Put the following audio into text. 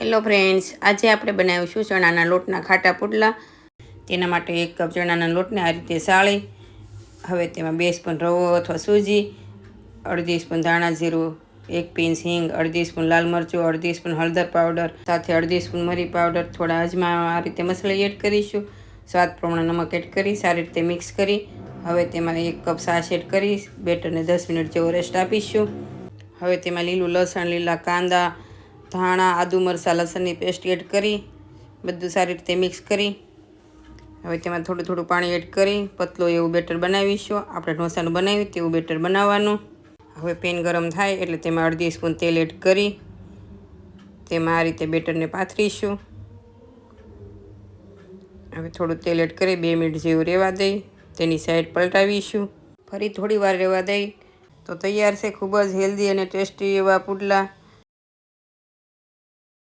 Hello friends, આજે આપણે બનાવીશું ચણાના લોટના ખાટા પુડલા। તેના માટે 1 કપ ચણાના લોટને આ રીતે સાળી હવે તેમાં 2 સ્પૂન રવો અથવા સૂજી, 1/2 સ્પૂન ધાણા જીરું, 1 પિંચ હિંગ, 1/2 સ્પૂન લાલ મરચું, 1/2 સ્પૂન હળદર પાવડર સાથે 1/2 સ્પૂન મરી પાવડર, થોડા અજમા આ રીતે મસાલા એડ કરીશું। સ્વાદ પ્રમાણે નમક એડ કરી સારી રીતે મિક્સ કરી હવે તેમાં 1 કપ છાશ એડ કરી બેટરને 10 મિનિટ જેવો રેસ્ટ આપીશું। હવે તેમાં લીલું લસણ, લીલા કાંદા, ધાણા, આદુ મરચાં લસણની પેસ્ટ એડ કરી બધું સારી રીતે મિક્સ કરી હવે તેમાં થોડું થોડું પાણી એડ કરી પતલું એવું બેટર બનાવીશું। આપણે ઢોસાનું બનાવ્યું તેવું બેટર બનાવવાનું। હવે પેન ગરમ થાય એટલે તેમાં 1/2 સ્પૂન તેલ એડ કરી તેમાં આ રીતે બેટરને પાથરીશું। હવે થોડું તેલ એડ કરી 2 મિનિટ જેવું રહેવા દઈ તેની સાઈડ પલટાવીશું। ફરી થોડી વાર રહેવા દઈ તો તૈયાર છે ખૂબ જ હેલ્ધી અને ટેસ્ટી એવા પુડલા।